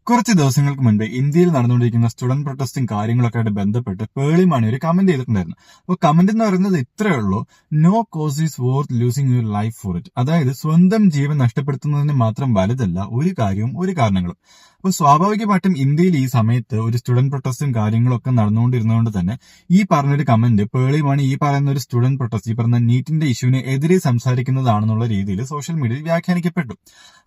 കുറച്ച് ദിവസങ്ങൾക്ക് മുൻപ് ഇന്ത്യയിൽ നടന്നുകൊണ്ടിരിക്കുന്ന സ്റ്റുഡന്റ് പ്രൊട്ടസ്റ്റും കാര്യങ്ങളൊക്കെ ആയിട്ട് ബന്ധപ്പെട്ട് പേളി മാണി ഒരു കമന്റ് ചെയ്തിട്ടുണ്ടായിരുന്നു. അപ്പോൾ കമന്റ് എന്ന് പറയുന്നത് ഇത്രയേ ഉള്ളൂ: no cause is worth losing your life for it. അതായത് സ്വന്തം ജീവൻ നഷ്ടപ്പെടുത്തുന്നതിന് മാത്രം വലുതല്ല ഒരു കാര്യവും ഒരു കാരണങ്ങളും. അപ്പോൾ സ്വാഭാവികമായിട്ടും ഇന്ത്യയിൽ ഈ സമയത്ത് ഒരു സ്റ്റുഡന്റ് പ്രൊട്ടസ്റ്റും കാര്യങ്ങളൊക്കെ നടന്നുകൊണ്ടിരുന്നതുകൊണ്ട് തന്നെ ഈ പറഞ്ഞൊരു കമന്റ് പേളി മാണി ഈ പറയുന്ന ഒരു സ്റ്റുഡന്റ് പ്രൊട്ടസ്റ്റ്, ഈ പറഞ്ഞ നീറ്റിന്റെ ഇഷ്യൂവിനെ എതിരെ സംസാരിക്കുന്നതാണെന്നുള്ള രീതിയിൽ സോഷ്യൽ മീഡിയയിൽ വ്യാഖ്യാനിക്കപ്പെട്ടു.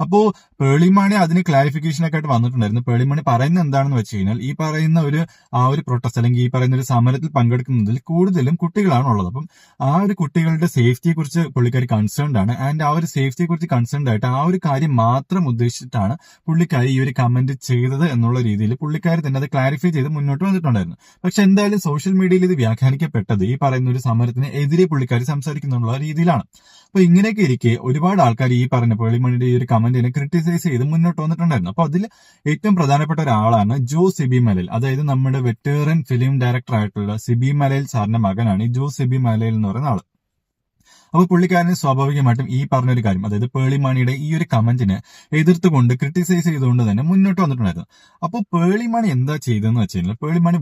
അപ്പോൾ പേളി മാണി അതിന് ക്ലാരിഫിക്കേഷനൊക്കെ ആയിട്ട് വന്നിട്ടുണ്ടായിരുന്നു. പേളി മാണി പറയുന്നത് എന്താണെന്ന് വെച്ച് കഴിഞ്ഞാൽ, ഈ പറയുന്ന ഒരു പ്രൊട്ടസ്റ്റ് അല്ലെങ്കിൽ ഈ പറയുന്ന ഒരു സമരത്തിൽ പങ്കെടുക്കുന്നതിൽ കൂടുതലും കുട്ടികളാണ് ഉള്ളത്. അപ്പം ആ ഒരു കുട്ടികളുടെ സേഫ്റ്റിയെ കുറിച്ച് പുള്ളിക്കാരി കൺസേൺഡ് ആണ്. ആൻഡ് ആ ഒരു സേഫ്റ്റിയെ കുറിച്ച് കൺസേൺഡ് ആയിട്ട് ആ ഒരു കാര്യം മാത്രം ഉദ്ദേശിച്ചിട്ടാണ് പുള്ളിക്കാരി ഈ ഒരു കമന്റ് ചെയ്തത് എന്നുള്ള രീതിയിൽ പുള്ളിക്കാരി തന്നെ അത് ക്ലാരിഫൈ ചെയ്ത് മുന്നോട്ട് വന്നിട്ടുണ്ടായിരുന്നു. പക്ഷെ എന്തായാലും സോഷ്യൽ മീഡിയയിൽ ഇത് വ്യാഖ്യാനിക്കപ്പെട്ടത് ഈ പറയുന്ന ഒരു സമരത്തിന് എതിരെ പുള്ളിക്കാരി സംസാരിക്കുന്നുള്ള രീതിയിലാണ്. അപ്പൊ ഇങ്ങനെയൊക്കെ ഇരിക്കെ ഒരുപാട് ആൾക്കാർ ഈ പറഞ്ഞ പേളി മാണിയുടെ ഈ ഒരു കമന്റിനെ ക്രിട്ടിസൈസ് ചെയ്ത് മുന്നോട്ട് വന്നിട്ടുണ്ടായിരുന്നു. അപ്പൊ അതിൽ ഏറ്റവും പ്രധാനപ്പെട്ട ഒരാളാണ് ജോ സിബി മലയിൽ. അതായത് നമ്മുടെ വെറ്റേറൻ ഫിലിം ഡയറക്ടർ ആയിട്ടുള്ള സിബി മലയിൽ സാറിന്റെ മകനാണ് ഈ ജോ സിബി മലയിൽ എന്ന് പറയുന്ന ആള്. അപ്പൊ പുള്ളിക്കാരന് സ്വാഭാവികമായിട്ടും ഈ പറഞ്ഞൊരു കാര്യം, അതായത് പേളി മാണിയുടെ ഈ ഒരു കമന്റിനെ എതിർത്തുകൊണ്ട് ക്രിട്ടിസൈസ് ചെയ്തുകൊണ്ട് തന്നെ മുന്നോട്ട് വന്നിട്ടുണ്ടായിരുന്നു. അപ്പോൾ പേളി മാണി എന്താ ചെയ്തതെന്ന് വെച്ച് കഴിഞ്ഞാൽ, പേളി മാണി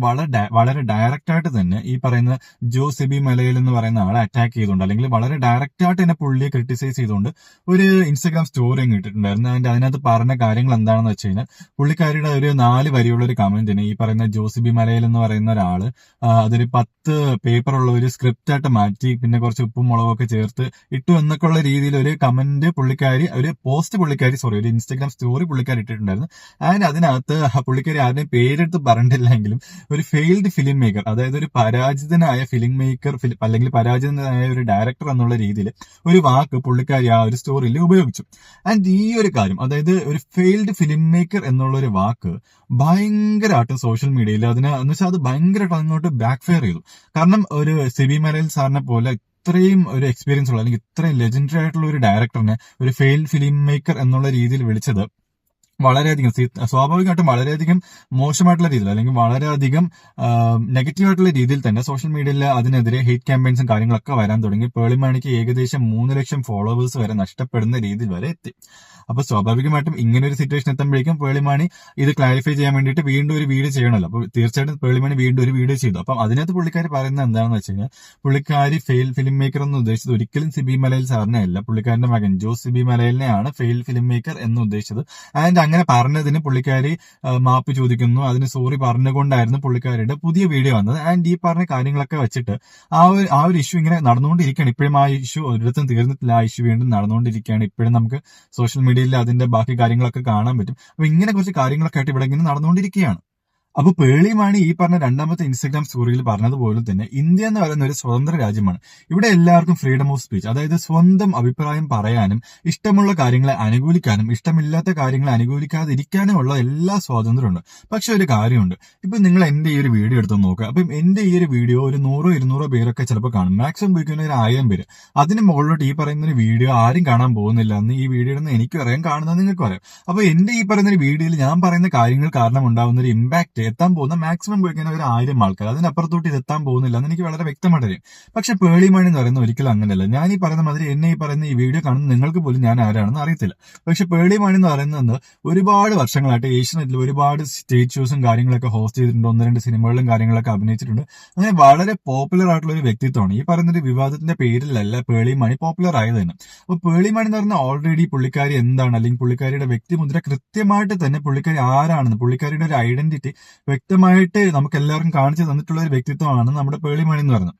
വളരെ ഡയറക്റ്റ് ആയിട്ട് തന്നെ ഈ പറയുന്ന ജോ സിബി മലയിൽ എന്ന് പറയുന്ന ആളെ അറ്റാക്ക് ചെയ്തുകൊണ്ട്, അല്ലെങ്കിൽ വളരെ ഡയറക്റ്റ് ആയിട്ട് തന്നെ പുള്ളിയെ ക്രിട്ടിസൈസ് ചെയ്തുകൊണ്ട് ഒരു ഇൻസ്റ്റാഗ്രാം സ്റ്റോറി അങ്ങ് ഇട്ടിട്ടുണ്ടായിരുന്നു. അതിനകത്ത് പറഞ്ഞ കാര്യങ്ങൾ എന്താണെന്ന് വെച്ച് കഴിഞ്ഞാൽ, പുള്ളിക്കാരിയുടെ ഒരു 4 വരിയുള്ള ഒരു കമന്റിന് ഈ പറയുന്ന ജോ സിബി മലയിൽ എന്ന് പറയുന്ന ഒരാള് അതൊരു 10 പേപ്പറുള്ള ഒരു സ്ക്രിപ്റ്റ് ആയിട്ട് മാറ്റി പിന്നെ കുറച്ച് ഉപ്പും മുളകൊക്കെ ചേർത്ത് ഇട്ടു എന്നൊക്കെ ഉള്ള രീതിയിൽ ഒരു കമന്റ് ഒരു ഇൻസ്റ്റാഗ്രാം സ്റ്റോറി പുള്ളിക്കാരി ഇട്ടിട്ടുണ്ടായിരുന്നു. ആൻഡ് അതിനകത്ത് പുള്ളിക്കാരി ആരുടെയും പേരെടുത്ത് പറഞ്ഞിട്ടില്ലെങ്കിലും ഒരു ഫെയിൽഡ് ഫിലിം മേക്കർ, അതായത് ഒരു പരാജിതനായ ഫിലിം മേക്കർ അല്ലെങ്കിൽ പരാജിതനായ ഒരു ഡയറക്ടർ എന്നുള്ള രീതിയിൽ ഒരു വാക്ക് പുള്ളിക്കാരി ആ ഒരു സ്റ്റോറിയിൽ ഉപയോഗിച്ചു. ആൻഡ് ഈ ഒരു കാര്യം, അതായത് ഒരു ഫെയിൽഡ് ഫിലിം മേക്കർ എന്നുള്ള ഒരു വാക്ക് ഭയങ്കരമായിട്ട് സോഷ്യൽ മീഡിയയിൽ എന്ന് വെച്ചാൽ അത് ഭയങ്കരമായിട്ട് അങ്ങോട്ട് ബാക്ക് ഫെയർ ചെയ്തു. കാരണം ഒരു സിബി മലയിൽ സാറിനെ പോലെ ഇത്രയും ഒരു എക്സ്പീരിയൻസ് ഉള്ള അല്ലെങ്കിൽ ഇത്രയും ലെജൻഡറി ആയിട്ടുള്ള ഒരു ഡയറക്ടറിനെ ഒരു ഫെയിൽഡ് ഫിലിം മേക്കർ എന്നുള്ള രീതിയിൽ വിളിച്ചത് വളരെയധികം സ്വാഭാവികമായിട്ടും വളരെയധികം മോശമായിട്ടുള്ള രീതിയിൽ അല്ലെങ്കിൽ വളരെയധികം നെഗറ്റീവായിട്ടുള്ള രീതിയിൽ തന്നെ സോഷ്യൽ മീഡിയയിൽ അതിനെതിരെ ഹെയ്റ്റ് ക്യാമ്പയിൻസും കാര്യങ്ങളൊക്കെ വരാൻ തുടങ്ങി. പേളി മാണിക്ക് ഏകദേശം 3 ലക്ഷം ഫോളോവേഴ്സ് വരെ നഷ്ടപ്പെടുന്ന രീതിയിൽ വരെ എത്തി. അപ്പൊ സ്വാഭാവികമായിട്ടും ഇങ്ങനെ ഒരു സിറ്റുവേഷൻ എത്തുമ്പോഴേക്കും പേളി മാണി ഇത് ക്ലാരിഫൈ ചെയ്യാൻ വേണ്ടിയിട്ട് വീണ്ടും ഒരു വീഡിയോ ചെയ്യണമല്ലോ. അപ്പൊ തീർച്ചയായിട്ടും പേളി മാണി വീണ്ടും ഒരു വീഡിയോ ചെയ്തു. അപ്പം അതിനകത്ത് പുള്ളിക്കാരി പറയുന്നത് എന്താണെന്ന് വെച്ച് കഴിഞ്ഞാൽ, പുള്ളിക്കാരി ഫെയിൽ ഫിലിം മേക്കർ എന്ന് ഉദ്ദേശിച്ചത് ഒരിക്കലും സിബി മലയിൽ സാറിനെ അല്ല, പുള്ളിക്കാരന്റെ മകൻ ജോസ് സിബി മലയിലിനെയാണ് ഫെയിൽ ഫിലിം മേക്കർ എന്ന് ഉദ്ദേശിച്ചത്. ആൻഡ് അങ്ങനെ പറഞ്ഞതിന് പുള്ളിക്കാരി മാപ്പ് ചോദിക്കുന്നു. അതിന് സോറി പറഞ്ഞുകൊണ്ടായിരുന്നു പുള്ളിക്കാരിയുടെ പുതിയ വീഡിയോ വന്നത്. ആൻഡ് ഈ പറഞ്ഞ കാര്യങ്ങളൊക്കെ വെച്ചിട്ട് ആ ഒരു ഇഷ്യൂ ഇങ്ങനെ നടന്നുകൊണ്ടിരിക്കുകയാണ്. ഇപ്പോഴും ആ ഇഷ്യൂ ഒരിടത്തും തീർന്നിട്ടില്ല. ആ ഇഷ്യൂ വീണ്ടും നടന്നുകൊണ്ടിരിക്കുകയാണ്. ഇപ്പോഴും നമുക്ക് സോഷ്യൽ മീഡിയയിൽ അതിന്റെ ബാക്കി കാര്യങ്ങളൊക്കെ കാണാൻ പറ്റും. അപ്പൊ ഇങ്ങനെ കുറച്ച് കാര്യങ്ങളൊക്കെ ആയിട്ട് ഇവിടെ ഇങ്ങനെ നടന്നുകൊണ്ടിരിക്കുകയാണ്. അപ്പൊ പേളി മാണി ഈ പറഞ്ഞ രണ്ടാമത്തെ ഇൻസ്റ്റാഗ്രാം സ്റ്റോറിയിൽ പറഞ്ഞതുപോലെ തന്നെ ഇന്ത്യ എന്ന് പറയുന്ന ഒരു സ്വതന്ത്ര രാജ്യമാണ്. ഇവിടെ എല്ലാവർക്കും ഫ്രീഡം ഓഫ് സ്പീച്ച്, അതായത് സ്വന്തം അഭിപ്രായം പറയാനും ഇഷ്ടമുള്ള കാര്യങ്ങളെ അനുകൂലിക്കാനും ഇഷ്ടമില്ലാത്ത കാര്യങ്ങളെ അനുകൂലിക്കാതിരിക്കാനും ഉള്ള എല്ലാ സ്വാതന്ത്ര്യമുണ്ട്. പക്ഷെ ഒരു കാര്യമുണ്ട്, ഇപ്പൊ നിങ്ങൾ എന്റെ ഈ ഒരു വീഡിയോ എടുത്ത് നോക്കുക. അപ്പം എന്റെ ഈ ഒരു വീഡിയോ ഒരു 100-200 പേരൊക്കെ ചിലപ്പോൾ കാണും. മാക്സിമം പോയിക്കുന്ന ഒരു 1000 പേര്. അതിന് മുകളിലോട്ട് ഈ പറയുന്ന ഒരു വീഡിയോ ആരും കാണാൻ പോകുന്നില്ല എന്ന് ഈ വീഡിയോ ഇടുന്ന എനിക്കും അറിയാം, കാണുന്നത് നിങ്ങൾക്കും അറിയാം. അപ്പൊ എന്റെ ഈ പറയുന്ന ഒരു വീഡിയോയിൽ ഞാൻ പറയുന്ന കാര്യങ്ങൾ കാരണം ഉണ്ടാകുന്ന ഒരു ഇമ്പാക്ട് എത്താൻ പോകുന്ന മാക്സിമം പോയിക്കുന്ന ഒരു 1000 ആൾക്കാർ, അതിനപ്പുറത്തോട്ട് ഇത് എത്താൻ പോകുന്നില്ല എന്ന് എനിക്ക് വളരെ വ്യക്തമായിട്ട് അറിയാം. പക്ഷെ പേളി മാണി എന്ന് പറയുന്നത് ഒരിക്കലും അങ്ങനെയല്ല. ഞാൻ ഈ പറയുന്ന മാതിരി എന്നെ ഈ പറയുന്ന ഈ വീഡിയോ കാണുന്ന നിങ്ങൾക്ക് പോലും ഞാൻ ആരാണെന്ന് അറിയത്തില്ല. പക്ഷെ പേളി മാണി എന്ന് പറയുന്നത് ഒരുപാട് വർഷങ്ങളായിട്ട് ഏഷ്യനെറ്റിൽ ഒരുപാട് സ്റ്റേജ് ഷോസും കാര്യങ്ങളൊക്കെ ഹോസ്റ്റ് ചെയ്തിട്ടുണ്ട്. 1-2 സിനിമകളിലും കാര്യങ്ങളൊക്കെ അഭിനയിച്ചിട്ടുണ്ട്. അങ്ങനെ വളരെ പോപ്പുലർ ആയിട്ടുള്ള ഒരു വ്യക്തിത്വമാണ്. ഈ പറയുന്നൊരു വിവാദത്തിന്റെ പേരിലല്ല പേളി മാണി പോപ്പുലർ ആയത് തന്നെ. അപ്പൊ പേളി മാണി എന്ന് പറയുന്ന ഓൾറെഡി പുള്ളിക്കാരി എന്താണ്, അല്ലെങ്കിൽ പുള്ളിക്കാരിയുടെ വ്യക്തിമുദ്ര കൃത്യമായിട്ട് തന്നെ പുള്ളിക്കാരി ആരാണെന്ന്, പുള്ളിക്കാരിയുടെ ഒരു ഐഡന്റിറ്റി വ്യക്തമായിട്ട് നമുക്ക് എല്ലാവർക്കും കാണിച്ചു തന്നിട്ടുള്ള ഒരു വ്യക്തിത്വമാണ് നമ്മുടെ പേളി മാണി എന്ന് പറയുന്നത്.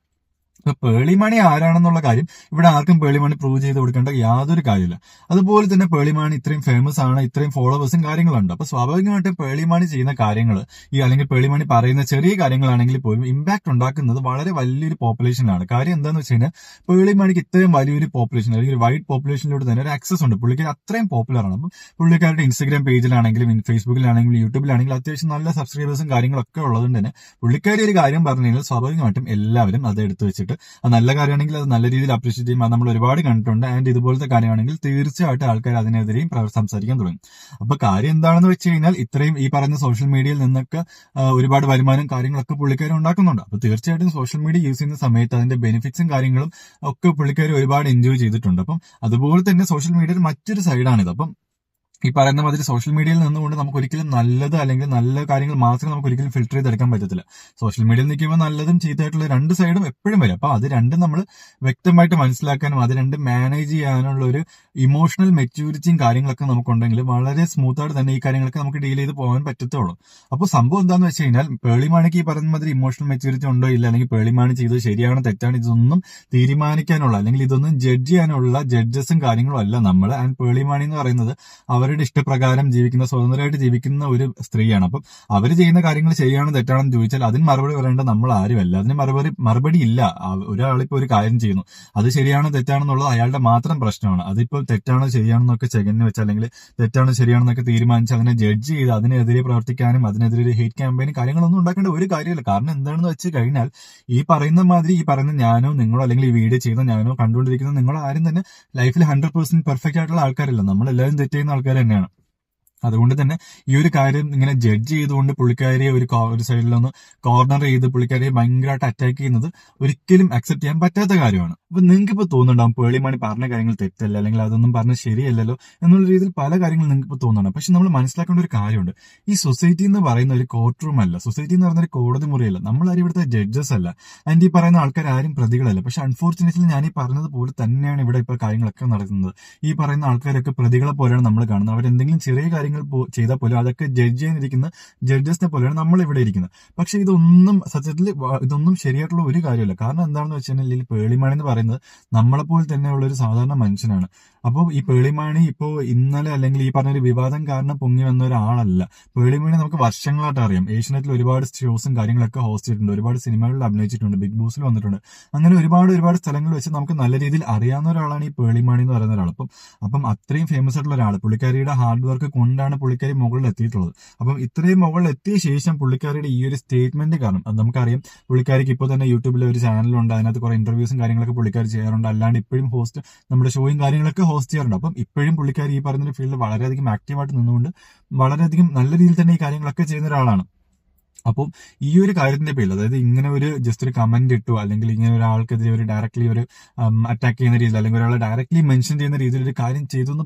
പേളി മാണി ആരാണെന്നുള്ള കാര്യം ഇവിടെ ആർക്കും പേളി മാണി പ്രൂവ് ചെയ്ത് കൊടുക്കേണ്ട യാതൊരു കാര്യമില്ല. അതുപോലെ തന്നെ പേളി മാണി ഇത്രയും ഫേമസ് ആണ്, ഇത്രയും ഫോളോവേഴ്സും കാര്യങ്ങളുണ്ട്. അപ്പൊ സ്വാഭാവികമായിട്ടും പേളി മാണി ചെയ്യുന്ന കാര്യങ്ങൾ അല്ലെങ്കിൽ പേളി മാണി പറയുന്ന ചെറിയ കാര്യങ്ങളാണെങ്കിൽ പോലും ഇമ്പാക്ട് ഉണ്ടാക്കുന്നത് വളരെ വലിയൊരു പോപ്പുലേഷനാണ്. കാര്യം എന്താണെന്ന് വെച്ച് കഴിഞ്ഞാൽ, പേളി മാണിക്ക് ഇത്രയും വലിയൊരു പോപ്പുലേഷൻ അല്ലെങ്കിൽ വൈഡ് പോപ്പുലേഷനിലൂടെ തന്നെ ഒരു ആക്സസ് ഉണ്ട്. പുള്ളിക്കാരി അത്രയും പോപ്പുലർ ആണ്. അപ്പം പുള്ളിക്കാരുടെ ഇൻസ്റ്റാഗ്രാം പേജിലാണെങ്കിലും ഫേസ്ബുക്കിലാണെങ്കിലും യൂട്യൂബിലാണെങ്കിലും അത്യാവശ്യം നല്ല സബ്സ്ക്രൈബേഴ്സും കാര്യങ്ങളൊക്കെ ഉള്ളതുകൊണ്ട് തന്നെ പുള്ളിക്കാരി ഒരു കാര്യം പറഞ്ഞു കഴിഞ്ഞാൽ സ്വാഭാവികമായിട്ടും എല്ലാവരും അത് എടുത്തു വെച്ചിട്ട് അത് നല്ല കാര്യമാണെങ്കിൽ അത് നല്ല രീതിയിൽ അപ്രീഷിയേറ്റ് ചെയ്യും. അത് നമ്മൾ ഒരുപാട് കണ്ടിട്ടുണ്ട്. ആൻഡ് ഇതുപോലത്തെ കാര്യമാണെങ്കിൽ തീർച്ചയായിട്ടും ആൾക്കാർ അതിനെതിരെയും സംസാരിക്കാൻ തുടങ്ങും. അപ്പൊ കാര്യം എന്താണെന്ന് വെച്ച് കഴിഞ്ഞാൽ, ഇത്രയും ഈ പറയുന്ന സോഷ്യൽ മീഡിയയിൽ നിന്നൊക്കെ ഒരുപാട് വരുമാനം കാര്യങ്ങളൊക്കെ പുള്ളിക്കാർ ഉണ്ടാക്കുന്നുണ്ട്. അപ്പൊ തീർച്ചയായിട്ടും സോഷ്യൽ മീഡിയ യൂസ് ചെയ്യുന്ന സമയത്ത് അതിന്റെ ബെനിഫിറ്റ്സും കാര്യങ്ങളും ഒക്കെ പുള്ളിക്കാർ ഒരുപാട് എൻജോയ് ചെയ്തിട്ടുണ്ട്. അപ്പം അതുപോലെ തന്നെ സോഷ്യൽ മീഡിയയിൽ മറ്റൊരു സൈഡാണിത്. അപ്പം ഈ പറയുന്ന മാതിരി സോഷ്യൽ മീഡിയയിൽ നിന്നുകൊണ്ട് നമുക്ക് ഒരിക്കലും നല്ലത് അല്ലെങ്കിൽ നല്ല കാര്യങ്ങൾ മാത്രം നമുക്ക് ഒരിക്കലും ഫിൽട്ടർ ചെയ്തെടുക്കാൻ പറ്റത്തില്ല. സോഷ്യൽ മീഡിയയിൽ നിൽക്കുമ്പോൾ നല്ലതും ചീത്തയായിട്ടുള്ള രണ്ട് സൈഡും എപ്പോഴും വരും. അപ്പൊ അത് രണ്ടും നമ്മൾ വ്യക്തമായിട്ട് മനസ്സിലാക്കാനും അത് രണ്ടും മാനേജ് ചെയ്യാനുള്ള ഒരു ഇമോഷണൽ മെച്യൂരിറ്റിയും കാര്യങ്ങളൊക്കെ നമുക്കുണ്ടെങ്കിൽ വളരെ സ്മൂത്തായിട്ട് തന്നെ ഈ കാര്യങ്ങളൊക്കെ നമുക്ക് ഡീൽ ചെയ്ത് പോകാൻ പറ്റത്തുള്ളൂ. അപ്പോൾ സംഭവം എന്താന്ന് വെച്ച് കഴിഞ്ഞാൽ പേളിമാണിക്ക് ഈ പറയുന്ന മാതിരി ഇമോഷണൽ മെച്യൂരിറ്റി ഉണ്ടോ ഇല്ല, അല്ലെങ്കിൽ പേളിമാണി ചെയ്തത് ശരിയാണോ തെറ്റാണ്, ഇതൊന്നും തീരുമാനിക്കാനുള്ള അല്ലെങ്കിൽ ഇതൊന്നും ജഡ്ജ് ചെയ്യാനുള്ള ജഡ്ജസും കാര്യങ്ങളും അല്ല നമ്മൾ. ആൻഡ് പേളിമാണി എന്ന് പറയുന്നത് അവരുടെ ഇഷ്ടപ്രകാരം ജീവിക്കുന്ന, സ്വതന്ത്രമായിട്ട് ജീവിക്കുന്ന ഒരു സ്ത്രീയാണ്. അപ്പം അവർ ചെയ്യുന്ന കാര്യങ്ങൾ ശരിയാണോ തെറ്റാണെന്ന് ചോദിച്ചാൽ അതിന് മറുപടി പറയേണ്ട നമ്മൾ ആരുമല്ല. അതിന് മറുപടി ഇല്ല. ഒരാളിപ്പോ ഒരു കാര്യം ചെയ്യുന്നു, അത് ശരിയാണോ തെറ്റാണെന്നുള്ളത് അയാളുടെ മാത്രം പ്രശ്നമാണ്. അതിപ്പോ തെറ്റാണോ ശരിയാണെന്നൊക്കെ ചെകഞ്ഞ് വെച്ച് അല്ലെങ്കിൽ തെറ്റാണോ ശരിയാണെന്നൊക്കെ തീരുമാനിച്ച് അതിനെ ജഡ്ജ് ചെയ്ത് അതിനെതിരെ പ്രവർത്തിക്കാനും അതിനെതിരെ ഒരു ഹേറ്റ് ക്യാമ്പയിനും കാര്യങ്ങളൊന്നും ഉണ്ടാക്കേണ്ട ഒരു കാര്യമില്ല. കാരണം എന്താണെന്ന് വെച്ച് കഴിഞ്ഞാൽ ഈ പറയുന്ന മാതിരി ഈ പറയുന്ന ഞാനോ നിങ്ങളോ അല്ലെങ്കിൽ ഈ വീഡിയോ ചെയ്യുന്ന ഞാനോ കണ്ടുകൊണ്ടിരിക്കുന്ന നിങ്ങളോ ആരും തന്നെ ലൈഫിൽ 100% പെർഫെക്റ്റ് ആയിട്ടുള്ള ആൾക്കാരില്ല. നമ്മളെല്ലാവരും തെറ്റ് ചെയ്യുന്ന ആൾക്കാർ തന്നെയാണ്. അതുകൊണ്ട് തന്നെ ഈ ഒരു കാര്യം ഇങ്ങനെ ജഡ്ജ് ചെയ്തുകൊണ്ട് പുള്ളിക്കാരിയെ ഒരു സൈഡിലൊന്ന് കോർണർ ചെയ്ത് പുള്ളിക്കാരിയെ ഭയങ്കരമായിട്ട് അറ്റാക്ക് ചെയ്യുന്നത് ഒരിക്കലും അക്സെപ്റ്റ് ചെയ്യാൻ പറ്റാത്ത കാര്യമാണ്. അപ്പൊ നിങ്ങൾക്ക് ഇപ്പൊ തോന്നുന്നുണ്ടാവും പേളിമാണി പറഞ്ഞ കാര്യങ്ങൾ തെറ്റല്ല അല്ലെങ്കിൽ അതൊന്നും പറഞ്ഞത് ശരിയല്ലല്ലോ എന്നുള്ള രീതിയിൽ പല കാര്യങ്ങളും നിങ്ങൾക്ക് ഇപ്പൊ തോന്നുന്നുണ്ട്. പക്ഷെ നമ്മൾ മനസ്സിലാക്കേണ്ട ഒരു കാര്യമുണ്ട്, ഈ സൊസൈറ്റി എന്ന് പറയുന്ന ഒരു കോർട്ട് റൂം അല്ല, സൊസൈറ്റി എന്ന് പറയുന്ന ഒരു കോടതി മുറിയല്ല, നമ്മളാരും ഇവിടുത്തെ ജഡ്ജസ് അല്ല, ആൻഡ് ഈ പറയുന്ന ആൾക്കാർ ആരും പ്രതികളല്ല. പക്ഷെ അൺഫോർച്ചുനേറ്റ്ലി ഞാൻ ഈ പറഞ്ഞതുപോലെ തന്നെയാണ് ഇവിടെ ഇപ്പൊ കാര്യങ്ങളൊക്കെ നടക്കുന്നത്. ഈ പറയുന്ന ആൾക്കാരൊക്കെ പ്രതികളെ പോലെയാണ് നമ്മൾ കാണുന്നത്. അവരെന്തെങ്കിലും ചെറിയ കാര്യങ്ങൾ ചെയ്താൽ പോലും അതൊക്കെ ജഡ്ജ് ചെയ്യാനിരിക്കുന്ന ജഡ്ജസിനെ പോലെയാണ് നമ്മൾ ഇവിടെ ഇരിക്കുന്നത്. പക്ഷെ സത്യത്തിൽ ഇതൊന്നും ശരിയായിട്ടുള്ള ഒരു കാര്യമല്ല. കാരണം എന്താണെന്ന് വെച്ചാൽ ഈ പേളിമാണി എന്ന് പറയുന്നത് നമ്മളെപ്പോലെ തന്നെയുള്ള ഒരു സാധാരണ മനുഷ്യനാണ്. അപ്പോൾ ഈ പേളിമാണി ഇപ്പോ ഇന്നലെ അല്ലെങ്കിൽ ഈ പറഞ്ഞൊരു വിവാദം കാരണം പൊങ്ങി വന്ന ഒരാളല്ല. പേളിമാണി നമുക്ക് വർഷങ്ങളായിട്ട് അറിയാം. ഏഷ്യനെറ്റിൽ ഒരുപാട് ഷോസും കാര്യങ്ങളൊക്കെ ഹോസ്റ്റ് ചെയ്തിട്ടുണ്ട്, ഒരുപാട് സിനിമകളിൽ അഭിനയിച്ചിട്ടുണ്ട്, ബിഗ് ബോസിൽ വന്നിട്ടുണ്ട്. അങ്ങനെ ഒരുപാട് സ്ഥലങ്ങളിൽ വെച്ച് നമുക്ക് നല്ല രീതിയിൽ അറിയാവുന്ന ഒരാളാണ് ഈ പേളിമാണി എന്ന് പറയുന്ന ഒരാൾ. അപ്പം അത്രയും ഫേമസ് ആയിട്ടുള്ള ഒരാൾ, പുള്ളിക്കാരിയുടെ ഹാർഡ് വർക്ക് കൊണ്ടാണ് പുള്ളിക്കാരി മുകളിൽ എത്തിയിട്ടുള്ളത്. അപ്പം ഇത്രയും മുകളിൽ എത്തിയ ശേഷം പുള്ളിക്കാരിയുടെ ഈ ഒരു സ്റ്റേറ്റ്മെന്റ് കാരണം അത് നമുക്കറിയാം. പുള്ളിക്കാരിക്ക് ഇപ്പോൾ തന്നെ യൂട്യൂബിൽ ഒരു ചാനലുണ്ട്, അതിനകത്ത് കുറെ ഇന്റർവ്യൂസും കാര്യങ്ങളൊക്കെ പുള്ളിക്കാരി ചെയ്യാറുണ്ട്. അല്ലാണ്ട് ഇപ്പോഴും നമ്മുടെ ഷോയും കാര്യങ്ങളൊക്കെ ഹോസ്റ്റ് ചെയ്യാറുണ്ട്. അപ്പം ഇപ്പോഴും പുള്ളിക്കാരി ഈ പറയുന്ന ഫീൽഡിൽ വളരെയധികം ആക്റ്റീവായിട്ട് നിന്നുകൊണ്ട് വളരെയധികം നല്ല രീതിയിൽ തന്നെ ഈ കാര്യങ്ങളൊക്കെ ചെയ്യുന്ന ഒരാളാണ്. അപ്പം ഈ ഒരു കാര്യത്തിന്റെ പേരിൽ, അതായത് ഇങ്ങനെ ഒരു ജസ്റ്റ് ഒരു കമന്റ് ഇട്ടു അല്ലെങ്കിൽ ഇങ്ങനെ ഒരാൾക്കെതിരെ ഒരു ഡയറക്ട്ലി ഒരു അറ്റാക്ക് ചെയ്യുന്ന രീതിയിൽ അല്ലെങ്കിൽ ഒരാളെ ഡയറക്ട്ലി മെൻഷൻ ചെയ്യുന്ന രീതിയിൽ ഒരു കാര്യം ചെയ്തു എന്ന്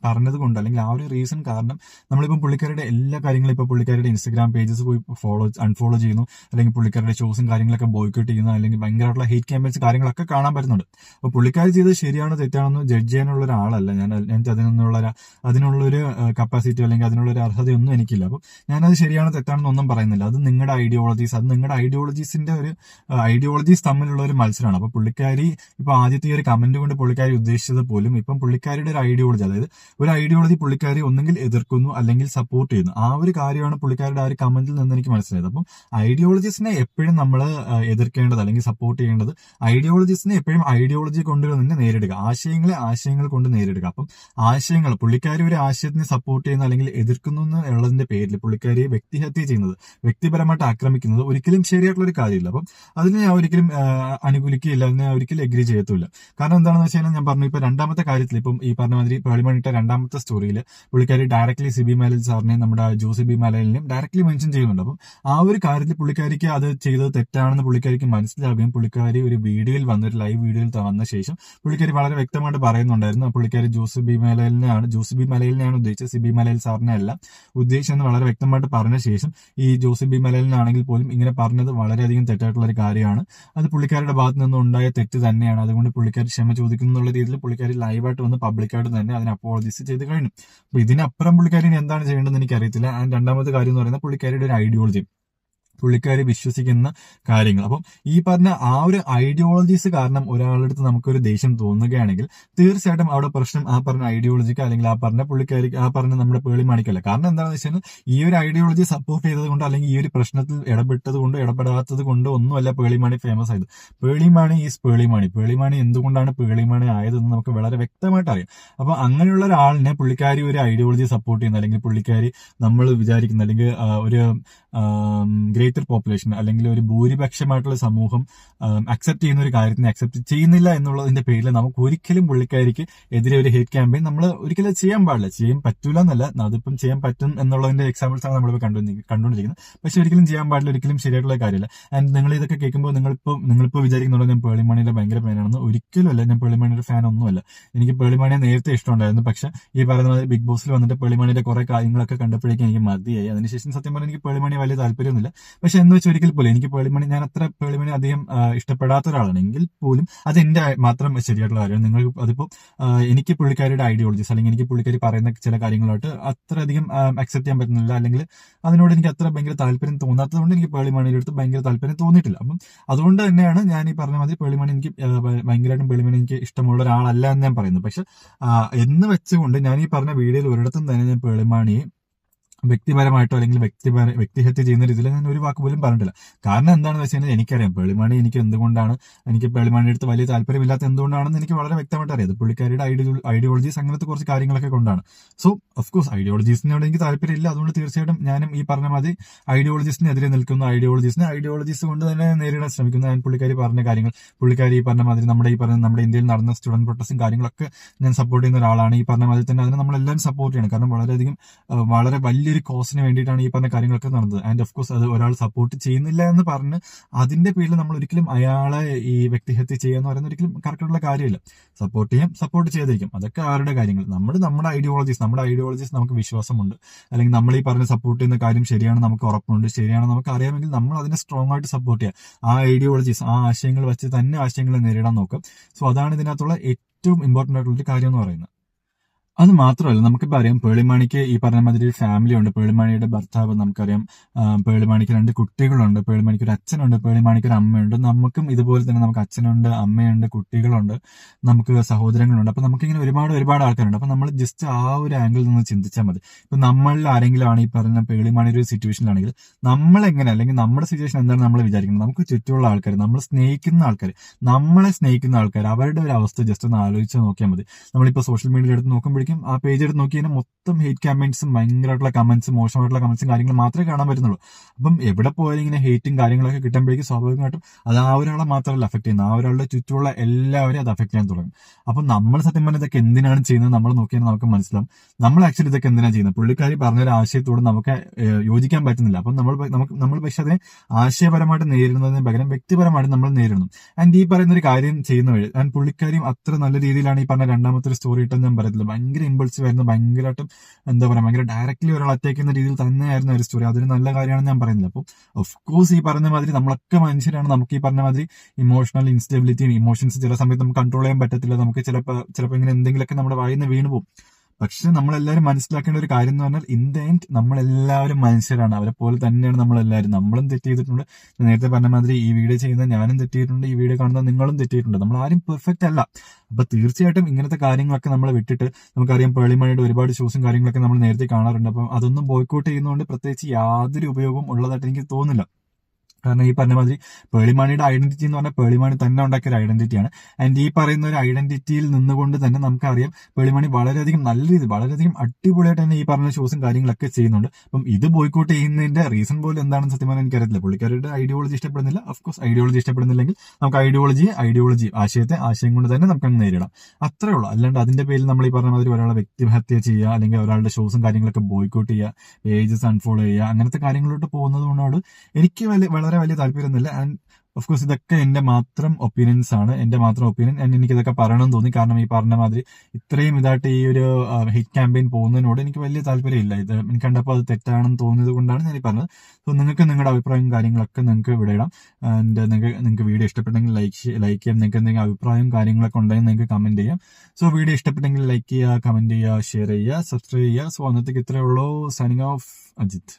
പറഞ്ഞത് കൊണ്ട് അല്ലെങ്കിൽ ആ ഒരു റീസൺ കാരണം നമ്മളിപ്പം പുള്ളിക്കാരുടെ എല്ലാ കാര്യങ്ങളും ഇപ്പൊ പുള്ളിക്കാരുടെ ഇൻസ്റ്റാഗ്രാം പേജസ് പോയി അൺഫോളോ ചെയ്യുന്നു, അല്ലെങ്കിൽ പുള്ളിക്കാരുടെ ഷോസും കാര്യങ്ങളൊക്കെ ബോയ്ക്കോട്ട് ചെയ്യുന്നു, അല്ലെങ്കിൽ ഭയങ്കരമായിട്ടുള്ള ഹേറ്റ് ക്യാമ്പയിൻസ് കാര്യങ്ങളൊക്കെ കാണാൻ പറ്റുന്നുണ്ട്. അപ്പൊ പുള്ളിക്കാരി ചെയ്ത് ശരിയാണോ തെറ്റാണെന്ന് ജഡ്ജ് ചെയ്യാനുള്ള ഒരാളല്ല ഞാൻ. അതിനുള്ളൊരു കപ്പാസിറ്റി അല്ലെങ്കിൽ അതിനുള്ളൊരു അർഹതയൊന്നും എനിക്കില്ല. അപ്പം ഞാനത് ശരിയാണോ തെറ്റാണെന്നൊന്നും പറയുന്നില്ല. അത് നിങ്ങളുടെ ഐഡിയോളജീസിന്റെ ഒരു ഐഡിയോളജീസ് തമ്മിലുള്ള ഒരു മത്സരമാണ്. അപ്പൊ പുള്ളിക്കാരി ഇപ്പൊ ആദ്യത്തെ ഈ ഒരു കമന്റ് കൊണ്ട് പുള്ളിക്കാരി ഉദ്ദേശിച്ചത് പോലും ഇപ്പം പുള്ളിക്കാരിയുടെ ഒരു ഐഡിയോളജി, അതായത് ഒരു ഐഡിയോളജി പുള്ളിക്കാരി ഒന്നെങ്കിൽ എതിർക്കുന്നു അല്ലെങ്കിൽ സപ്പോർട്ട് ചെയ്യുന്നു. ആ ഒരു കാര്യമാണ് പുള്ളിക്കാരുടെ ആ ഒരു കമന്റിൽ നിന്ന് എനിക്ക് മനസ്സിലായത്. അപ്പം ഐഡിയോളജീസിനെ എപ്പോഴും നമ്മൾ എതിർക്കേണ്ടത് അല്ലെങ്കിൽ സപ്പോർട്ട് ചെയ്യേണ്ടത്, ഐഡിയോളജീസിനെ എപ്പോഴും ഐഡിയോളജി കൊണ്ട് തന്നെ നേരിടുക, ആശയങ്ങൾ കൊണ്ട് നേരിടുക. അപ്പം പുള്ളിക്കാരി ഒരു ആശയത്തിനെ സപ്പോർട്ട് ചെയ്യുന്ന അല്ലെങ്കിൽ എതിർക്കുന്നു എന്നുള്ളതിന്റെ പേരിൽ പുള്ളിക്കാരിയെ വ്യക്തിഹത്യ ചെയ്യുന്നത്, വ്യക്തിപരമായിട്ട് ആക്രമിക്കുന്നത് ഒരിക്കലും ശരിയായിട്ടുള്ള ഒരു കാര്യമില്ല. അപ്പം അതിന് ഞാൻ ഒരിക്കലും അനുകൂലിക്കുകയില്ല, അതിനെ ഒരിക്കലും എഗ്രി ചെയ്യത്തുമില്ല. കാരണം എന്താണെന്ന് വെച്ച് കഴിഞ്ഞാൽ ഞാൻ പറഞ്ഞു, ഇപ്പൊ രണ്ടാമത്തെ കാര്യത്തിൽ ഇപ്പം ഈ പറഞ്ഞ മാതിരി പേളിമാണിട്ട രണ്ടാമത്തെ സ്റ്റോറിയിൽ പുള്ളിക്കാരി ഡയറക്ട്ലി സിബി മലയിൽ സാറിനെയും നമ്മുടെ ജോസിബി മലയിലിനെയും ഡയറക്ട്ലി മെൻഷൻ ചെയ്യുന്നുണ്ട്. അപ്പം ആ ഒരു കാര്യത്തിൽ പുള്ളിക്കാരിക്ക് അത് ചെയ്തത് തെറ്റാണെന്ന് പുള്ളിക്കാരിക്ക് മനസ്സിലാവുകയും പുള്ളിക്കാരി ഒരു വീഡിയോയിൽ ഒരു ലൈവ് വീഡിയോയിൽ വന്ന ശേഷം പുള്ളിക്കാരി വളരെ വ്യക്തമായിട്ട് പറയുന്നുണ്ടായിരുന്നു പുള്ളിക്കാരി ജോസിബി മലയിലിനെയാണ് ഉദ്ദേശിച്ചത്, സിബി മലയിൽ സാറിനെ അല്ല ഉദ്ദേശിച്ചെന്ന് വളരെ വ്യക്തമായിട്ട് പറഞ്ഞ ശേഷം ഈ ജോസിബി മലയിലിനാണെങ്കിൽ പോലും ഇങ്ങനെ പറഞ്ഞത് വളരെയധികം തെറ്റായിട്ടുള്ള ഒരു കാര്യമാണ്. അത് പുള്ളിക്കാരുടെ ഭാഗത്ത് നിന്ന് ഉണ്ടായ തെറ്റ് തന്നെയാണ്. അതുകൊണ്ട് പുള്ളിക്കാരി ക്ഷമ ചോദിക്കുന്നു എന്നുള്ള രീതിയിൽ പുള്ളിക്കാരി ലൈവായിട്ട് വന്ന് പബ്ലിക്കായിട്ട് തന്നെ അതിന് അപ്പോളജൈസ് ചെയ്ത് കഴിഞ്ഞു. അപ്പൊ ഇതിനപ്പുറം പുള്ളിക്കാരി എന്താണ് ചെയ്യേണ്ടതെന്ന് എനിക്കറിയത്തില്ല. ആൻഡ് രണ്ടാമത്തെ കാര്യം എന്ന് പറയുന്നത് പുള്ളിക്കാരിയുടെ ഒരു ഐഡിയോളജി, പുള്ളിക്കാരി വിശ്വസിക്കുന്ന കാര്യങ്ങൾ. അപ്പം ഈ പറഞ്ഞ ആ ഒരു ഐഡിയോളജീസ് കാരണം ഒരാളെടുത്ത് നമുക്കൊരു ദേഷ്യം തോന്നുകയാണെങ്കിൽ തീർച്ചയായിട്ടും അവിടെ പ്രശ്നം ആ പറഞ്ഞ ഐഡിയോളജിക്ക് അല്ലെങ്കിൽ ആ പറഞ്ഞ പുള്ളിക്കാരിക്ക്, ആ പറഞ്ഞ നമ്മുടെ പേളിമാണിക്കല്ല. കാരണം എന്താണെന്ന് വെച്ചാൽ ഈ ഒരു ഐഡിയോളജി സപ്പോർട്ട് ചെയ്തത് കൊണ്ട് അല്ലെങ്കിൽ ഈ ഒരു പ്രശ്നത്തിൽ ഇടപെടാത്തത് കൊണ്ട് ഒന്നുമല്ല പേളിമാണി ഫേമസ് ആയത്. പേളിമാണി എന്തുകൊണ്ടാണ് പേളിമാണി ആയതെന്ന് നമുക്ക് വളരെ വ്യക്തമായിട്ട് അറിയാം. അപ്പൊ അങ്ങനെയുള്ള ഒരാളിനെ പുള്ളിക്കാരി ഒരു ഐഡിയോളജി സപ്പോർട്ട് ചെയ്യുന്ന അല്ലെങ്കിൽ പുള്ളിക്കാരി നമ്മൾ വിചാരിക്കുന്ന അല്ലെങ്കിൽ ഒരു ഗ്രേറ്റർ പോപ്പുലേഷൻ അല്ലെങ്കിൽ ഒരു ഭൂരിപക്ഷമായിട്ടുള്ള സമൂഹം അക്സെപ്റ്റ് ചെയ്യുന്ന ഒരു കാര്യത്തിനെ അക്സെപ്റ്റ് ചെയ്യുന്നില്ല എന്നുള്ളതിന്റെ പേരിൽ നമുക്ക് ഒരിക്കലും പുള്ളിക്കാരിക്ക് എതിരെ ഒരു ഹേറ്റ് ക്യാമ്പയിൻ നമ്മൾ ഒരിക്കലും ചെയ്യാൻ പാടില്ല. ചെയ്യാൻ പറ്റൂല എന്നല്ല, അതിപ്പം ചെയ്യാൻ പറ്റും എന്നുള്ളതിന്റെ എക്സാമ്പിൾസ് ആണ് നമ്മളിപ്പോൾ കണ്ടുകൊണ്ടിരിക്കുന്നത്. പക്ഷെ ഒരിക്കലും ചെയ്യാൻ പാടില്ല, ഒരിക്കലും ശരിയായിട്ടുള്ള കാര്യമില്ല. ആൻഡ് നിങ്ങൾ ഇതൊക്കെ കേൾക്കുമ്പോൾ നിങ്ങളിപ്പോൾ വിചാരിക്കുന്നുണ്ടോ ഞാൻ പേളിമാണിയുടെ ഭയങ്കര ഫാനാണെന്ന്? ഒരിക്കലും അല്ല, ഞാൻ പേളിമാണിയുടെ ഫാൻ ഒന്നുമല്ല. എനിക്ക് പേളിമാണിയെ നേരത്തെ ഇഷ്ടമുണ്ടായിരുന്നു. പക്ഷെ ഈ പറയുന്ന ബിഗ് ബോസിൽ വന്നിട്ട് പേളിമാണിയുടെ കുറെ കാര്യങ്ങളൊക്കെ കണ്ടപ്പോഴേക്കും എനിക്ക് മതിയായി. അതിനുശേഷം സത്യം പറഞ്ഞാൽ എനിക്ക് പേളിമാണി വലിയ താല്പര്യമൊന്നുമില്ല. പക്ഷെ എന്ന് വെച്ചാൽ ഒരിക്കൽ പോലും എനിക്ക് പേളിമാണി, ഞാൻ അത്ര പേളിമാണി അധികം ഇഷ്ടപ്പെടാത്ത ഒരാളാണ്. എങ്കിൽ പോലും അത് എന്റെ മാത്രം ശരിയായിട്ടുള്ള കാര്യമാണ്. നിങ്ങൾ അതിപ്പോ എനിക്ക് പുള്ളിക്കാരിയുടെ ഐഡിയോളജീസ് അല്ലെങ്കിൽ എനിക്ക് പുള്ളിക്കാരി പറയുന്ന ചില കാര്യങ്ങളായിട്ട് അത്രയധികം അക്സെപ്റ്റ് ചെയ്യാൻ പറ്റുന്നില്ല, അല്ലെങ്കിൽ അതിനോട് എനിക്ക് അത്ര ഭയങ്കര താല്പര്യം തോന്നാത്തത് കൊണ്ട് എനിക്ക് പേളിമാണിയുടെ അടുത്ത് ഭയങ്കര താല്പര്യം തോന്നിയിട്ടില്ല. അപ്പം അതുകൊണ്ട് തന്നെയാണ് ഞാൻ ഈ പറഞ്ഞ മാതിരി പേളിമാണി എനിക്ക് ഭയങ്കരമായിട്ടും പേളിമാണി എനിക്ക് ഇഷ്ടമുള്ള ഒരാളല്ല എന്ന് ഞാൻ പറയുന്നത്. പക്ഷെ എന്ന് വെച്ചുകൊണ്ട് ഞാൻ ഈ പറഞ്ഞ വീഡിയോയിൽ ഒരിടത്തും തന്നെ ഞാൻ പേളിമാണിയെ വ്യക്തിപരമായിട്ടോ അല്ലെങ്കിൽ വ്യക്തിഹത്യ ചെയ്യുന്ന രീതിയിൽ ഞാൻ ഒരു വാക്ക് പോലും പറഞ്ഞിട്ടില്ല. കാരണം എന്താണെന്ന് വെച്ച് കഴിഞ്ഞാൽ എനിക്കറിയാം പേളിമാണി എനിക്ക് എന്തുകൊണ്ടാണ്, എനിക്ക് പേളിമാണിയുടെ അടുത്ത് വലിയ താല്പര്യമില്ലാത്ത എന്തുകൊണ്ടാണെന്ന് എനിക്ക് വളരെ വ്യക്തമായിട്ട് അറിയാം. പുള്ളിക്കാരിയുടെ ഐഡിയോളജീസ് അങ്ങനത്തെ കുറച്ച് കാര്യങ്ങളൊക്കെ കൊണ്ടാണ്. സോ ഓഫ്കോഴ്സ് ഐഡിയോളജീസിനോട് എനിക്ക് താല്പര്യമില്ല. അതുകൊണ്ട് തീർച്ചയായിട്ടും ഞാനും ഈ പറഞ്ഞ മാതിരി ഐഡിയോളജീസിനെതിരെ നിൽക്കുന്ന ഐഡിയോളജീസ് കൊണ്ട് തന്നെ നേരിടാൻ ശ്രമിക്കുന്നു. ഞാൻ പുള്ളിക്കാരി പറഞ്ഞ കാര്യങ്ങൾ, പുള്ളിക്കാരി ഈ പറഞ്ഞ മാതിരി നമ്മുടെ ഇന്ത്യയിൽ നടന്ന സ്റ്റുഡന്റ് പ്രൊട്ടസ്റ്റും കാര്യങ്ങളൊക്കെ ഞാൻ സപ്പോർട്ട് ചെയ്യുന്ന ഒരാളാണ്. ഈ പറഞ്ഞ മാതിരി തന്നെ അതിനെ നമ്മളെല്ലാവരും സപ്പോർട്ട് ചെയ്യണം. കാരണം വളരെ വലിയൊരു കോസിന് വേണ്ടിയിട്ടാണ് ഈ പറഞ്ഞ കാര്യങ്ങളൊക്കെ നടന്നത്. ആൻഡ് ഓഫ് കോഴ്സ് അത് ഒരാൾ സപ്പോർട്ട് ചെയ്യുന്നില്ല എന്ന് പറഞ്ഞ് അതിന്റെ പേരിൽ നമ്മൾ ഒരിക്കലും അയാളെ ഈ വ്യക്തിഹത്യ ചെയ്യാന്ന് പറയുന്നത് ഒരിക്കലും കറക്റ്റുള്ള കാര്യമില്ല. സപ്പോർട്ട് ചെയ്യാം, സപ്പോർട്ട് ചെയ്തിരിക്കും, അതൊക്കെ അവരുടെ കാര്യങ്ങൾ. നമ്മുടെ ഐഡിയോളജീസ് നമുക്ക് വിശ്വാസമുണ്ട്, അല്ലെങ്കിൽ നമ്മൾ ഈ പറഞ്ഞ് സപ്പോർട്ട് ചെയ്യുന്ന കാര്യം ശരിയാണ്, നമുക്ക് ഉറപ്പുണ്ട്, ശരിയാണ് നമുക്ക് അറിയാമെങ്കിൽ നമ്മൾ അതിനെ സ്ട്രോങ് ആയിട്ട് സപ്പോർട്ട് ചെയ്യാം. ആ ഐഡിയോളജീസ്, ആ ആശയങ്ങൾ വെച്ച് തന്നെ ആശയങ്ങളെ നേരിടാൻ നോക്കാം. സോ അതാണ് ഇതിനകത്തുള്ള ഏറ്റവും ഇമ്പോർട്ടന്റ് ആയിട്ടുള്ള ഒരു കാര്യം എന്ന് പറയുന്നത്. അത് മാത്രമല്ല, നമുക്കിപ്പോൾ അറിയാം പേളിമാണിക്ക് ഈ പറഞ്ഞ മാതിരി ഒരു ഫാമിലി ഉണ്ട്. പേളിമാണിയുടെ ഭർത്താവ് നമുക്കറിയാം, പേളിമാണിക്ക് 2 കുട്ടികളുണ്ട്, പേളിമാണിക്ക് ഒരു അച്ഛനുണ്ട്, പേളിമാണിക്ക് ഒരു അമ്മയുണ്ട്. നമുക്കും ഇതുപോലെ തന്നെ നമുക്ക് അച്ഛനുണ്ട്, അമ്മയുണ്ട്, കുട്ടികളുണ്ട്, നമുക്ക് സഹോദരങ്ങളുണ്ട്. അപ്പൊ നമുക്കിങ്ങനെ ഒരുപാട് ആൾക്കാരുണ്ട്. അപ്പൊ നമ്മൾ ജസ്റ്റ് ആ ഒരു ആംഗിളിൽ നിന്ന് ചിന്തിച്ചാൽ മതി. ഇപ്പൊ നമ്മളിൽ ആരെങ്കിലും ആണ് ഈ പറഞ്ഞ പേളിമാണിയുടെ ഒരു സിറ്റുവേഷനിലാണെങ്കിൽ നമ്മളെങ്ങനെ, അല്ലെങ്കിൽ നമ്മുടെ സിറ്റുവേഷൻ എന്താണ് നമ്മൾ വിചാരിക്കുന്നത്, നമുക്ക് ചുറ്റുമുള്ള ആൾക്കാർ, നമ്മളെ സ്നേഹിക്കുന്ന ആൾക്കാർ, അവരുടെ ഒരു അവസ്ഥ ജസ്റ്റ് ഒന്ന് ആലോചിച്ച് നോക്കിയാൽ മതി. നമ്മളിപ്പോൾ സോഷ്യൽ മീഡിയ എടുത്ത് നോക്കുമ്പോഴേക്കും ആ പേജ് എടുത്ത് നോക്കി കഴിഞ്ഞാൽ മൊത്തം ഹേറ്റ് ക്യാമ്പയിൻസും ഭയങ്കരമായിട്ടുള്ള കമന്റ്സും മോശമായിട്ടുള്ള കമന്റ്സും കാര്യങ്ങളും മാത്രമേ കാണാൻ പറ്റുന്നുള്ളൂ. അപ്പം എവിടെ പോയാലും ഇങ്ങനെ ഹേറ്റും കാര്യങ്ങളൊക്കെ കിട്ടുമ്പോഴേക്കും സ്വാഭാവികമായിട്ടും അത് ആ ഒരാളെ മാത്രമല്ല അഫക്ട് ചെയ്യുന്നത്, ആ ഒരാളുടെ ചുറ്റുമുള്ള എല്ലാവരെയും അത് അഫക്ട് ചെയ്യാൻ തുടങ്ങും. അപ്പം നമ്മൾ സത്യം പറഞ്ഞാൽ ഇതൊക്കെ എന്തിനാണ് ചെയ്യുന്നത് നമ്മൾ നോക്കിയാൽ നമുക്ക് മനസ്സിലാവും നമ്മൾ ആക്ച്വലി ഇതൊക്കെ എന്തിനാണ് ചെയ്യുന്നത്. പുള്ളിക്കാരി പറഞ്ഞൊരു ആശയത്തോട് നമുക്ക് യോജിക്കാൻ പറ്റുന്നില്ല. അപ്പം നമ്മൾ പക്ഷെ അതിനെ ആശയപരമായിട്ട് നേരിടുന്നതിന് പകരം വ്യക്തിപരമായിട്ട് നമ്മൾ നേരിടുന്നു. ആൻഡ് ഈ പറയുന്ന ഒരു കാര്യം ചെയ്യുന്ന വഴി ആൻഡ് പുള്ളിക്കാരിയും അത്ര നല്ല രീതിയിലാണ് ഈ പറഞ്ഞ രണ്ടാമത്തെ ഒരു സ്റ്റോറി ഇട്ടെന്ന് ഞാൻ പറയത്തില്ല. ഭയങ്കര ഇമ്പൾസീവ് ആയിരുന്നു, ഭയങ്കരമായിട്ടും ഭയങ്കര ഡയറക്ട്ലി ഒരാൾ അറ്റാക്ക് ചെയ്യുന്ന രീതിയിൽ തന്നെയായിരുന്നു ഒരു സ്റ്റോറി. അതൊരു നല്ല കാര്യമാണെന്ന് ഞാൻ പറയുന്നില്ല. അപ്പോൾ ഓഫ് കോഴ്സ് ഈ പറഞ്ഞ മാതിരി നമ്മളൊക്കെ മനുഷ്യരാണ്. നമുക്ക് ഈ പറഞ്ഞ മാതിരി ഇമോഷണൽ ഇൻസ്റ്റെബിലിറ്റിയും ഇമോഷൻസ് ചില സമയത്ത് നമുക്ക് കൺട്രോൾ ചെയ്യാൻ പറ്റത്തില്ല. നമുക്ക് ചിലപ്പോൾ ഇങ്ങനെ എന്തെങ്കിലുമൊക്കെ നമ്മുടെ വായിൽ നിന്ന് വീണ് പോകും. പക്ഷെ നമ്മളെല്ലാവരും മനസ്സിലാക്കേണ്ട ഒരു കാര്യം എന്ന് പറഞ്ഞാൽ ഇൻ ദ എൻഡ് നമ്മളെല്ലാവരും മനുഷ്യരാണ്. അവരെ പോലെ തന്നെയാണ് നമ്മളെല്ലാവരും. നമ്മളും തെറ്റ് ചെയ്തിട്ടുണ്ട്. നേരത്തെ പറഞ്ഞ മാതിരി ഈ വീഡിയോ ചെയ്യുന്ന ഞാനും തെറ്റിയിട്ടുണ്ട്, ഈ വീഡിയോ കാണുന്ന നിങ്ങളും തെറ്റിയിട്ടുണ്ട്. നമ്മൾ ആരും പെർഫെക്റ്റ് അല്ല. അപ്പൊ തീർച്ചയായിട്ടും ഇങ്ങനത്തെ കാര്യങ്ങളൊക്കെ നമ്മൾ വിട്ടിട്ട്, നമുക്കറിയാം പേളിമാണിയുടെ ഒരുപാട് ഷോസും കാര്യങ്ങളൊക്കെ നമ്മൾ നേരത്തെ കാണാറുണ്ട്. അപ്പം അതൊന്നും ബോയ്ക്കോട്ട് ചെയ്യുന്നതുകൊണ്ട് പ്രത്യേകിച്ച് യാതൊരു ഉപയോഗവും ഉള്ളതായിട്ട് എനിക്ക് തോന്നുന്നില്ല. കാരണം ഈ പറഞ്ഞ മാതിരി പേളിമാണിയുടെ ഐഡന്റിറ്റി എന്ന് പറഞ്ഞാൽ പേളിമാണി തന്നെ ഉണ്ടാക്കിയ ഒരു ഐഡന്റിറ്റിയാണ്. ആൻഡ് ഈ പറയുന്ന ഒരു ഐഡന്റിറ്റിയിൽ നിന്നുകൊണ്ട് തന്നെ നമുക്കറിയാം പേളിമാണി വളരെയധികം നല്ല രീതിയിൽ വളരെയധികം അടിപൊളിയായിട്ട് തന്നെ ഈ പറഞ്ഞ ഷോസും കാര്യങ്ങളൊക്കെ ചെയ്യുന്നുണ്ട്. അപ്പം ഇത് ബോയ്ക്കോട്ട് ചെയ്യുന്നതിന്റെ റീസൺ പോലും എന്താണെന്ന് സത്യം പറഞ്ഞാൽ എനിക്കറിയത്തില്ല. പുള്ളിക്കാരുടെ ഐഡിയോളജി ഇഷ്ടപ്പെടുന്നില്ല. ഓഫ്കോഴ്സ് ഐഡിയോളജി ഇഷ്ടപ്പെടുന്നില്ലെങ്കിൽ നമുക്ക് ഐഡിയോളജി ആശയം കൊണ്ട് തന്നെ നമുക്ക് നേരിടാം. അത്രേ ഉള്ളൂ. അല്ലാണ്ട് അതിന്റെ പേരിൽ നമ്മൾ ഈ പറഞ്ഞ മാതിരി ഒരാളെ വ്യക്തിഹത്യ ചെയ്യുക, അല്ലെങ്കിൽ ഒരാളുടെ ഷോസും കാര്യങ്ങളൊക്കെ ബോയ്ക്കോട്ട് ചെയ്യുക, പേജസ് അൺഫോളോ ചെയ്യുക, അങ്ങനത്തെ കാര്യങ്ങളിലോട്ട് പോകുന്നത് കൊണ്ടോട് എനിക്ക് വളരെ വലിയ താല്പര്യമൊന്നുമില്ല. ആൻഡ് ഓഫ് കോഴ്സ് ഇതൊക്കെ എന്റെ മാത്രം ഒപ്പീനിയൻസ് ആണ്, എന്റെ മാത്രം ഒപ്പീനിയൻ. ആൻഡ് എനിക്ക് ഇതൊക്കെ പറയണമെന്ന് തോന്നി. കാരണം ഈ പറഞ്ഞ മാതിരി ഇത്രയും ഇതായിട്ട് ഈ ഒരു ഹിറ്റ് ക്യാമ്പയിൻ പോകുന്നതിനോട് എനിക്ക് വലിയ താല്പര്യമില്ല. ഇത് എനിക്ക് കണ്ടപ്പോൾ അത് തെറ്റാണെന്ന് തോന്നിയത് കൊണ്ടാണ് ഞാൻ ഈ പറഞ്ഞത്. സോ നിങ്ങൾക്ക് നിങ്ങളുടെ അഭിപ്രായവും കാര്യങ്ങളൊക്കെ നിങ്ങൾക്ക് ഇവിടെ ഇടാം. ആൻഡ് നിങ്ങൾക്ക് വീഡിയോ ഇഷ്ടപ്പെട്ടെങ്കിൽ ലൈക്ക് ചെയ്യാം. നിങ്ങൾക്ക് എന്തെങ്കിലും അഭിപ്രായവും കാര്യങ്ങളൊക്കെ ഉണ്ടെങ്കിൽ നിങ്ങൾക്ക് കമന്റ് ചെയ്യാം. സോ വീഡിയോ ഇഷ്ടപ്പെട്ടെങ്കിൽ ലൈക്ക് ചെയ്യുക, കമന്റ് ചെയ്യുക, ഷെയർ ചെയ്യുക, സബ്സ്ക്രൈബ് ചെയ്യുക. സോ അന്നത്തേക്ക് ഇത്രയേ ഉള്ളൂ. Signing off, Ajith.